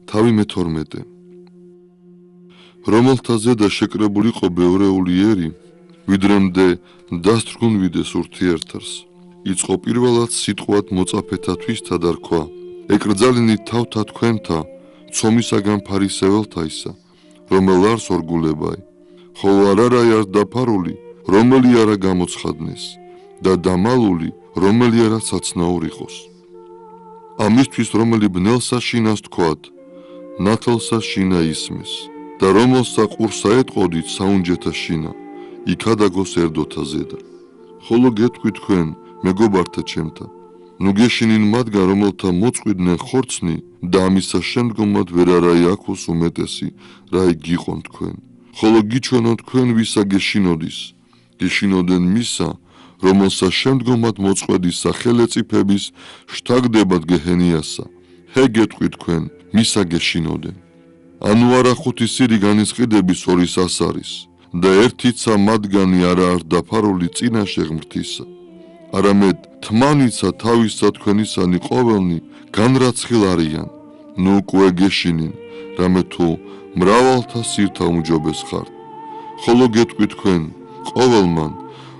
თავი მე-12 რომელთა ზედა შეკრებულიყო ბევრეული ერი, ვიდრემდე დასთრგუნვიდეს ურთიერთარს. იწყო პირველად სიტყვად მოწაფეთათვისთა და რქვა, ეკრძალინით თავთა თქვენთა, ცომისაგან ფარისეველთაისა, რომელ არს ორგულებაი, ხოლო არარაი არ დაფარული, რომელი არა გამოცხადნეს, და დამალული, რომელი არა საცნაურ იყოს. ამისთვის რომელი ბნელსა შინას თქვათ, ნათელსა შინა ისმეს. და რომელსა ყურსა ეტყოდით საუნჯეთა შინა, იქადაგოს ერდოთა ზედა. ხოლო გეტყვი თქვენ, მეგობართა ჩემთა, ნუ გეშინინ მათგან, რომელთა მოწყვიდნენ ხორცნი და ამისა შემდგომად ვერარაი აქვს უმეტესი, რა გიყონ თქვენ. ხოლო გიჩვენო თქვენ ვისა გეშინოდის, გეშინოდენ მისა, რომელსა შემდგომად მოწყვედის სახელეწიფების შთაგდებად გეჰენიასა. ჰე გეტყვი თქვენ, მისა გეშინოდენ. ანუ არა ხუთი სირი განისყიდების ორის ასარის და ერთიცა მათგანი არა არ დაფარული წინაშე ღმრთისა. არამედ თმანიცა თავისა თქვენისანი ყოველნი განრაცხილ არიან, ნუ უკვე გეშინინ, რამე თუ მრავალთა სირთა უმჯობეს ხართ. ხოლო გეტყვი თქვენ, ყოველმან,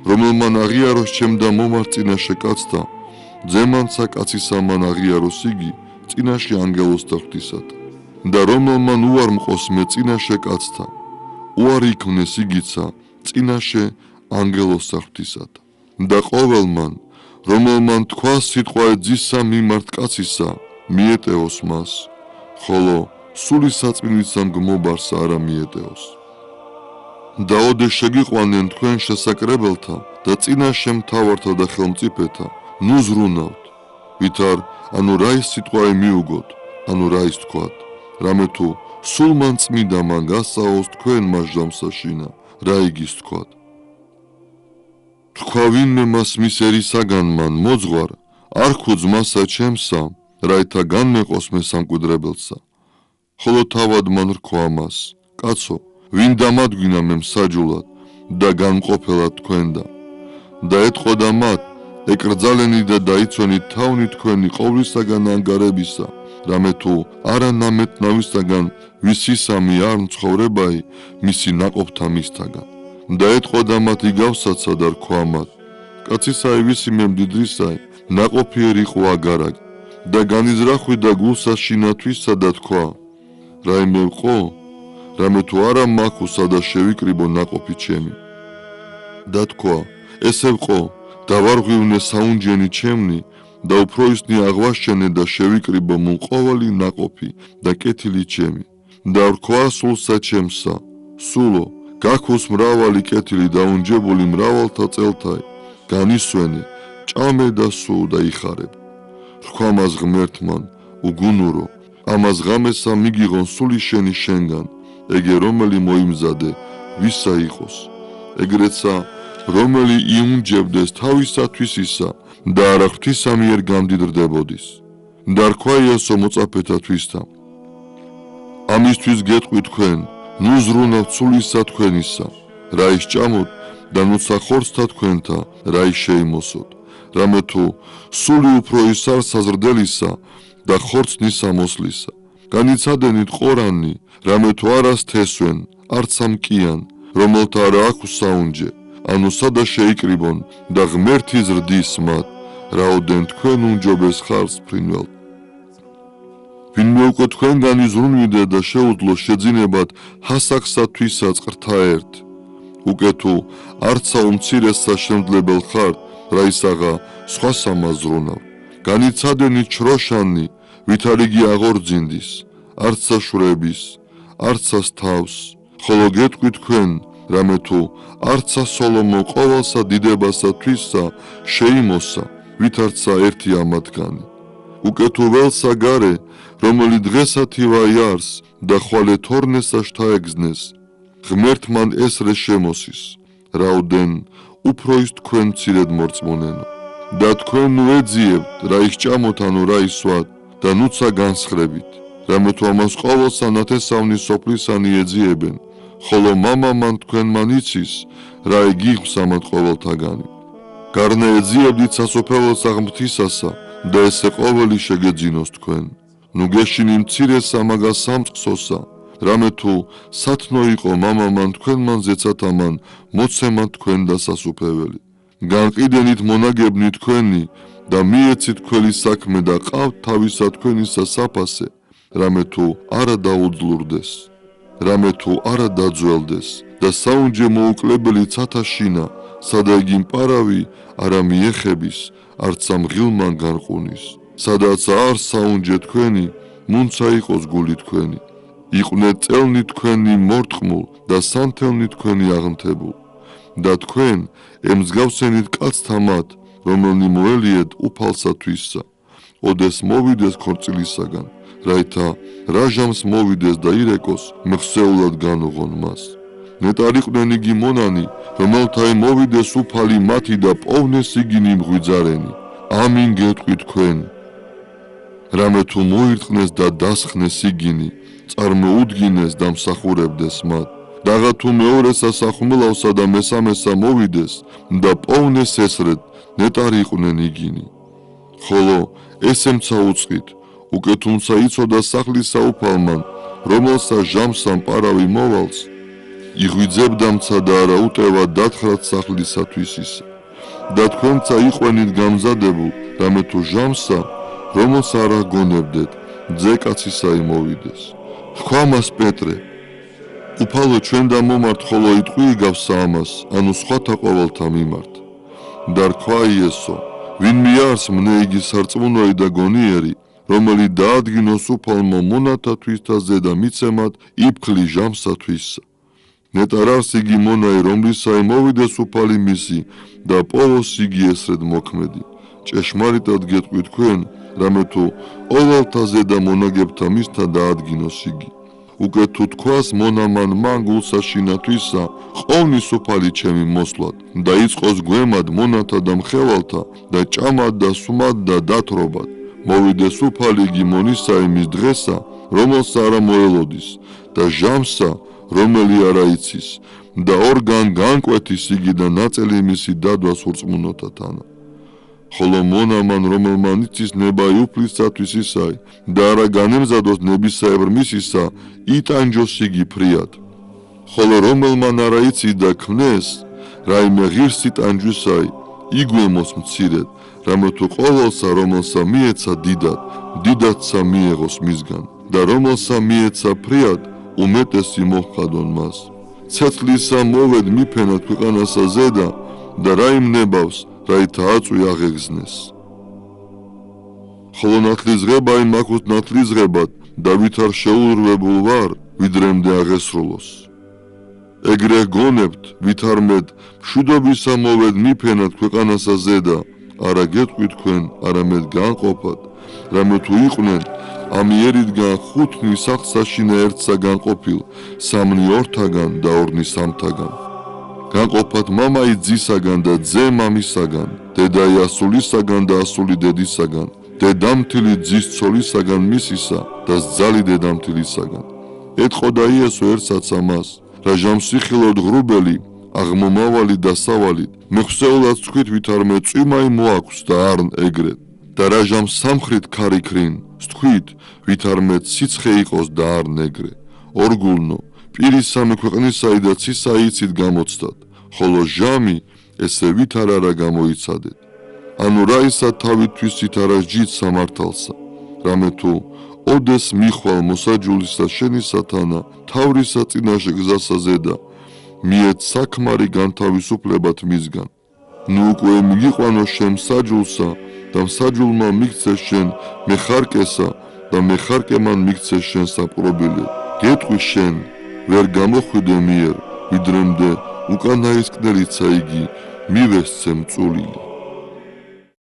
რომელმან აღიაროს ჩემდა მომარ წინაშე კაცთა, ძემანცა კაცისამან აღიაროს იგი წინაშე ანგელოზთა ღვთისათა. და რომელმან უარ მყოს მე წინაშე კაცთა, უარ იქმნეს იგიცა წინაშე ანგელოზთა ღვთისათა. და ყოველმან, რომელმან თქვას სიტყვა ეძისა მიმართ კაცისა, მიეტეოს მას, ხოლო სული საწმინდისან გმობარს არა მიეტეოს. და ოდე შეგიყვანენ თქვენ შესაკრებელთა და წინაშე მთავართა და ხელმწიფეთა, ნუ ზრუნავთ, ვითარ ანუ რა ის სიტყვაი მიუგოთ, ანუ რა ის თქვათ. რამე თუ სულ მან წმიდა მან გასაოს თქვენ მაჟდამსა შინა, რა იგის თქვათ. თქვა ვინმე მას მის ერისაგან მან მოძღვარ, არ ხუძმასა ჩემსა, რაითა განმეყოს მე სამკვიდრებელსა. ხოლო თავად მან რქვა მას, კაცო, ვინ დამადგინა მე მსაჯულად და განმყოფელად თქვენდა. და ეტყოდა მათ, ეკრძალენი და დაიცვენი თავნი თქვენი ყოვლისაგან ანგარებისა, რამე თუ არა ნამეტნავისაგან ვისისამი არ მცხოვრებაი მისი ნაყოფთა მისთაგან. და ეტყოდა მათ იგავსაცა და რქვა მათ, კაცისაი ვისი მე მდიდრისაი, ნაყოფიერი ყო აგარაკ, და განიზრახვი და გულსა შინათვისა და თქვა, რაიმე ვყო, რამე თუ არა მაქვს და შევიკრიბო ნაყოფი ჩემი. და თქვა, ესე ვყო, დავარღვივნე საუნჯენი ჩემნი, და უფრო ისნი აღვაშენე და შევიკრიბო მუნ ყოველი ნაყოფი და კეთილი ჩემი. და რქვა სულსა ჩემსა, სულო, გაქვს მრავალი კეთილი დაუნჯებული მრავალთა წელთაი, განისვენე, ჭამე და სულ და იხარებ. რქვა მას ღმერთმან, უგუნურო, ამას ღამესა მიგიღონ სული შენი შენგან, ეგე რომელი მოიმზადე, ვისა იყოს, ეგრეცა რომელი იუნჯებდეს თავისათვის ისა და არა ღვთისა მიერ გამდიდრდებოდის. და რქვა იასო მოწაფეთათვისთა. ამისთვის გეტყვი თქვენ, ნუ ზრუნავთ სულისა თქვენისა, რა ისჭამოთ და ნუცა ხორცთა თქვენთა, რა ის შეიმოსოთ. რამე თუ სული უფრო ის არ საზრდელისა და ხორცნისა მოსლისა. განიცადენით ყორანი, რამე თუ არას თესვენ, არც ამკიან, რომელთა არა აქვს საუნჯე, ანუ სადა შეიკრიბონ და ღმერთი ზრდის მათ, რაოდენ თქვენ უმჯობეს ხარს ფრინველთ. ვინმე უკვე თქვენგან იზრუნვიდა და შეუძლო შეძინებად ჰასაკსათვისა წყრთა ერთ. უკვე თუ არცა უმცირესსა შემძლებელ ხართ, რა ისაღა სხვა სამაზრუნავ. განიცადენით ჩროშანი, ვითარ იგი აღორძინდის, არცა შვრების, არცას თავს, ხოლო გეტყვი თქვენ, რამე თუ არცა სოლომო ყოველსა დიდებასა თვისსა შეიმოსა, ვითარცა ერთი ამათგანი. უკვე თუ ველსა გარე, რომელი დღესათივა იარს და ხვალე თორნესა შთაეგზნეს, ღმერთმან ესრე შემოსის, რაოდენ უფრო ის თქვენ მცირედ მორწმუნენო. და თქვენ ნუ ეძიებთ, რა ისჭამოთ ანუ რა ისვათ და ნუცა განსხრებით, რამე თუ ამას ყოველსა ნათესავნის სოფლისანი ეძიებენ, ხოლო მამამან თქვენმან იცის, რა იგიღს ამათ ყოველთაგანი. გარნე ეძიებდით სასოფეველსა ღმრთისასა და ესე ყოველი შეგეძინოს თქვენ. ნუ გეშინი მცირესა მაგას სამწყსოსა რამე თუ სათნო იყო მამამან თქვენმან ზეცათამან მოცემან თქვენ დასასუფეველი განყიდენით მონაგებნი თქვენი და მიეცით თქვენი საქმე და ყავთ თავისა თქვენისა საფასე რამე თუ არა დაუძლურდეს რამე თუ არა დაძველდეს და საუნჯე მოუკლებელი ცათაშინა სადა იგი მპარავი არა მიეხების არც ამ ღილმან განყუნის სადაც არ საუნჯე თქვენი მუნცა იყოს გული თქვენი იყვნენ წელნი თქვენი მორტყმულ და სანთელნი თქვენი აღმთებულ და თქვენ ემსგავსენით კაცთა მათ რომელნი მოელიეთ უფალსათვისსა ოდეს მოვიდეს ქორწილისაგან რაითა რაჟამს მოვიდეს და ირეკოს მეხსეულად განუღონ მას ნეტარიყვნენ იგი მონანი რომელთა მოვიდეს უფალი მათი და პოვნეს იგინი მღვიძარენი ამინ გეტყვი თქვენ რამე თუ მოირწყნეს და დასხნეს იგინი წარმოუდგინეს და მსახურებდეს მათ დაღა თუ მეორესა სახუმლავსა და მესამესა მოვიდეს და პოვნეს ესრეთ ნეტარიყვნენ იგინი ხოლო ესემცა უწყით უკვე თუმცა იცოდა სახლისა უფალმან რომელსა ჟამსა მპარავი მოვალს იღვიძებდამცა და არა უტევა დათხრათ სახლისათვის ისა და თქვენცა იყვენით გამზადებულ რამე თუ ჟამსა რომელს არ აგონებდეთ ძეკაცისა იმოვიდეს ხვა მას პეტრე უფალო ჩვენ და მომართ ხოლო იტყვი იგავსა ამას ანუ სხვათა ყოველთა მიმართ და რქვა იესო ვინ მიარს მნე იგი სარწმუნოი და გონიერი რომელი დაადგინოს უფალმო მონათათვის და ზედა მიცემად იფხლი ჟამსათვისა ნეტარავს იგი მონაი რომლისა მოვიდეს უფალი მისი და პოვოს იგი ესრედ მოქმედი ჭეშმარიტად გეტყვი თქვენ რამე თუ ყოველთა ზედა მონაგებთა მისთა დაადგინოს იგი უკვე თუ თქვას მონამან მან გულსაშინათვისა ყოვნის უფალი ჩემი მოსვლად და იწყოს გვემად მონათა და მხევალთა და ჭამად და სუმად და დათრობად მოვიდეს უფალი იგი მონისა იმის დღესა რომელსა არა მოელოდის და ჟამსა რომელი არა იცის და ორგან განკვეთის იგი და ნაწელი მისი დადვას ურწმუნოთათანა ხოლო მონამან რომელმან იცის ნებაი უფლისათვის ისაი და არა განემზადოს ნებისაებრ მისისა იტანჯოს იგი ფრიად ხოლო რომელმან არა იცის და ქმნეს რაიმე ღირსი ტანჯვისაი იგვემოს მცირედ რამე თუ ყოველსა რომელსა მიეცა დიდადსა მიეღოს მისგან და რომელსა მიეცა ფრიად უმეტესი მოჰყადონ მას ცეცხლისა მოვედ მიფენად ქვეყანასა ზედა და რაიმნებავს რაითა აწვი აღეგზნეს ხოლო ნათლისღება იმ აქუს ნათლისღებად და ვითარ შეურვებულ ვარ ვიდრემდე აღესრულოს ეგრე გონებთ ვითარ მეტ მშვიდობისა მოვედ მიფენად ქვეყანასა ზედა არა გეტყვი თქვენ არამედ განყოფად რამე თუ იყვნენ ამიერიდან ხუთნი სახსაშინა ერთსა განყოფილ სამნი ორთაგან და ორნი სამთაგან განყოფად მამაი ძისაგან და ძე მამისაგან დედაი ასულისაგან და ასული დედისაგან დედამთილი ძის ცოლისაგან მისისა და ძალი დედამთილისაგან ეთყო და იესო ერთსაც ამას რა ჟამსიხილოდ ღრუბელი აღმომავალი და სავალით მეხსეულად თქვით ვითარმე წვიმაი მოაქვს და არნ ეგრეთ და რა ჟამს სამხრით ქარიქრინ თქვით ვითარმე ციცხე იყოს და არნ ეგრე ორგულნო პირის სამი ქვეყნისაი და ცისაი იცით გამოცდათ ხოლო ჟამი ესე ვითარ არა გამოიცადეთ ანუ რა ისა თავითვისით არა ჯით სამართალსა რამე თუ ოდეს მიხვალ მოსაჯულისა შენისათანა თავრისა წინაშე გზასა ზედა მიეც საქმარი განთავისუფლებათ მისგან ნუ უკვე მიგიყვანო შენ მსაჯულსა და მსაჯულმა მიქცეს შენ მეხარკესა და მეხარკემან მიქცეს შენ საპყრობილე გეტყვი შენ ვერ გამოხვიდე მიერ ვიდრემდე უკანაისკნელიცა იგი მივესცე მწულილი